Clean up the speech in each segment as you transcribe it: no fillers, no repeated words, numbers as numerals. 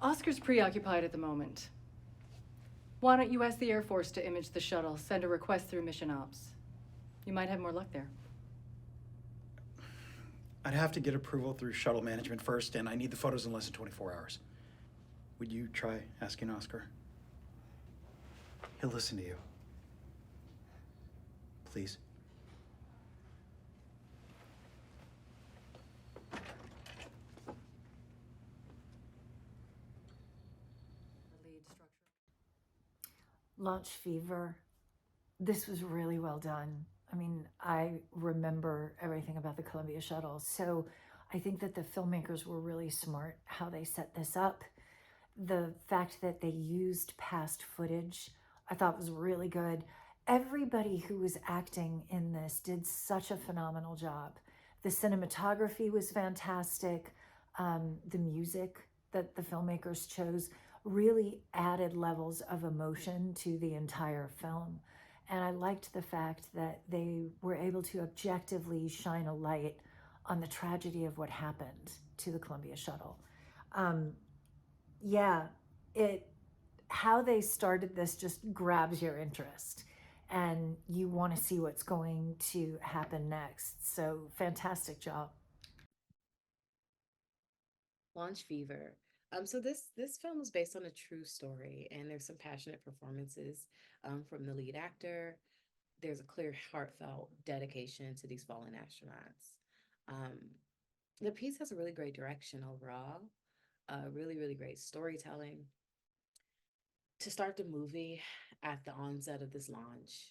Oscar's preoccupied at the moment. Why don't you ask the Air Force to image the shuttle, send a request through Mission Ops? You might have more luck there. I'd have to get approval through shuttle management first, and I need the photos in less than 24 hours. Would you try asking Oscar? He'll listen to you. Please. Launch Fever. This was really well done. I mean, I remember everything about the Columbia shuttle. So I think that the filmmakers were really smart how they set this up. The fact that they used past footage, I thought was really good. Everybody who was acting in this did such a phenomenal job. The cinematography was fantastic. The music that the filmmakers chose really added levels of emotion to the entire film. And I liked the fact that they were able to objectively shine a light on the tragedy of what happened to the Columbia shuttle. How they started this just grabs your interest and you want to see what's going to happen next. So fantastic job. Launch Fever. So this film is based on a true story, and there's some passionate performances from the lead actor. There's a clear, heartfelt dedication to these fallen astronauts. The piece has a really great direction overall, really, really great storytelling. To start the movie at the onset of this launch,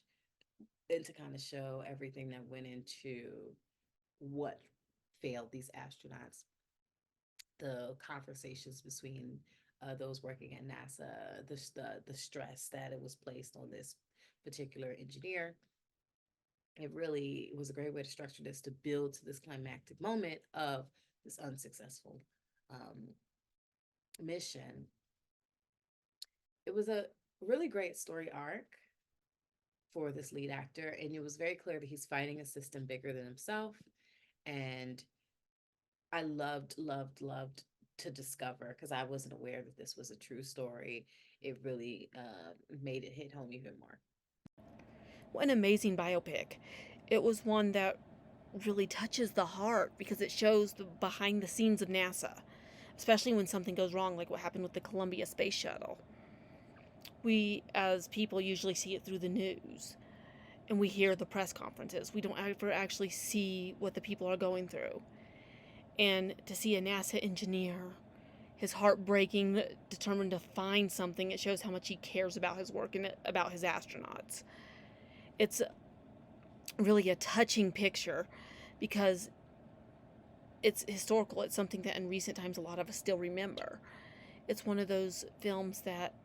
and to kind of show everything that went into what failed these astronauts, the conversations between those working at NASA, the stress that it was placed on this particular engineer. It really was a great way to structure this to build to this climactic moment of this unsuccessful mission. It was a really great story arc for this lead actor, and it was very clear that he's fighting a system bigger than himself. And I loved to discover, because I wasn't aware that this was a true story. It really made it hit home even more. What an amazing biopic. It was one that really touches the heart because it shows the behind the scenes of NASA, especially when something goes wrong, like what happened with the Columbia Space Shuttle. We, as people, usually see it through the news, and we hear the press conferences. We don't ever actually see what the people are going through. And to see a NASA engineer, his heart breaking, determined to find something, it shows how much he cares about his work and about his astronauts. It's really a touching picture because it's historical. It's something that in recent times a lot of us still remember. It's one of those films that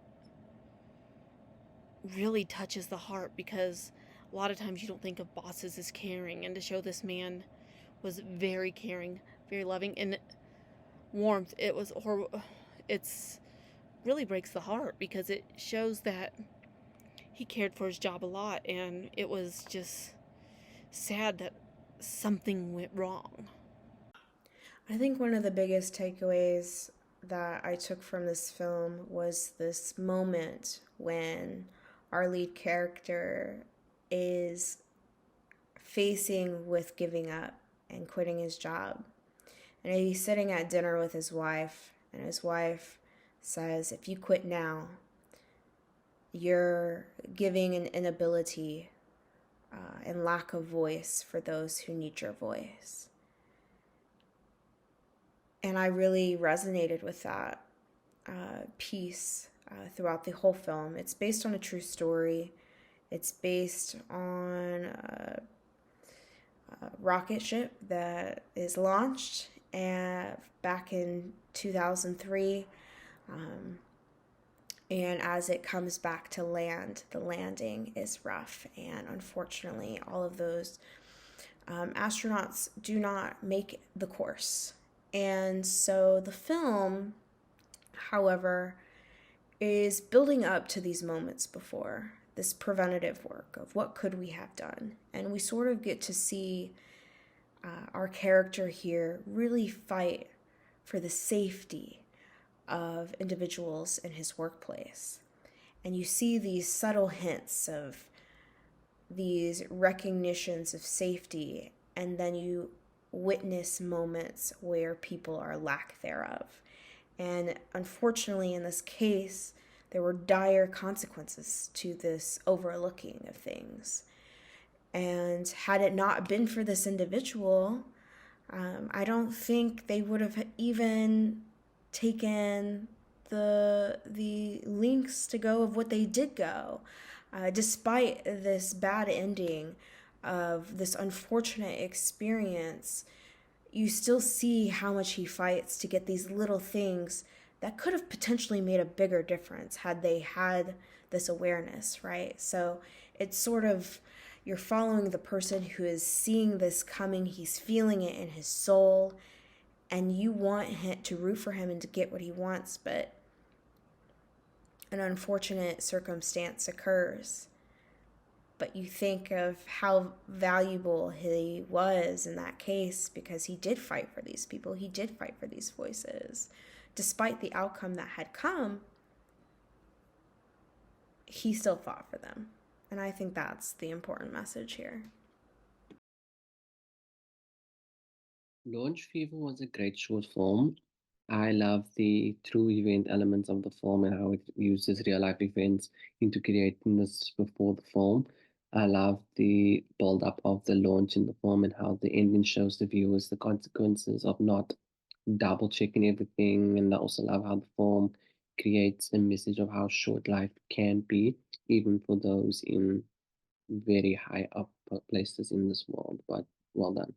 really touches the heart because a lot of times you don't think of bosses as caring, and to show this man was very caring, very loving, and warmth. It's really breaks the heart because it shows that he cared for his job a lot, and it was just sad that something went wrong. I think one of the biggest takeaways that I took from this film was this moment when our lead character is facing with giving up and quitting his job. And he's sitting at dinner with his wife, and his wife says, if you quit now, you're giving an inability and lack of voice for those who need your voice. And I really resonated with that piece throughout the whole film. It's based on a true story. It's based on a rocket ship that is launched back in 2003. And as it comes back to land, the landing is rough. And unfortunately, all of those astronauts do not make the course. And so the film, however, is building up to these moments before, this preventative work of what could we have done. And we sort of get to see our character here really fight for the safety of individuals in his workplace. And you see these subtle hints of these recognitions of safety, and then you witness moments where people are lack thereof. And unfortunately, in this case, there were dire consequences to this overlooking of things. And had it not been for this individual, I don't think they would have even taken the links to go of what they did go. Despite this bad ending of this unfortunate experience, you still see how much he fights to get these little things that could have potentially made a bigger difference had they had this awareness, right? So it's sort of, you're following the person who is seeing this coming, he's feeling it in his soul, and you want him to root for him and to get what he wants, but an unfortunate circumstance occurs. But you think of how valuable he was in that case, because he did fight for these people, he did fight for these voices. Despite the outcome that had come, he still fought for them. And I think that's the important message here. Launch Fever was a great short film. I love the true event elements of the film and how it uses real life events into creating this before the film. I love the build up of the launch in the film and how the ending shows the viewers the consequences of not double checking everything. And I also love how the film creates a message of how short life can be, even for those in very high up places in this world. But well done.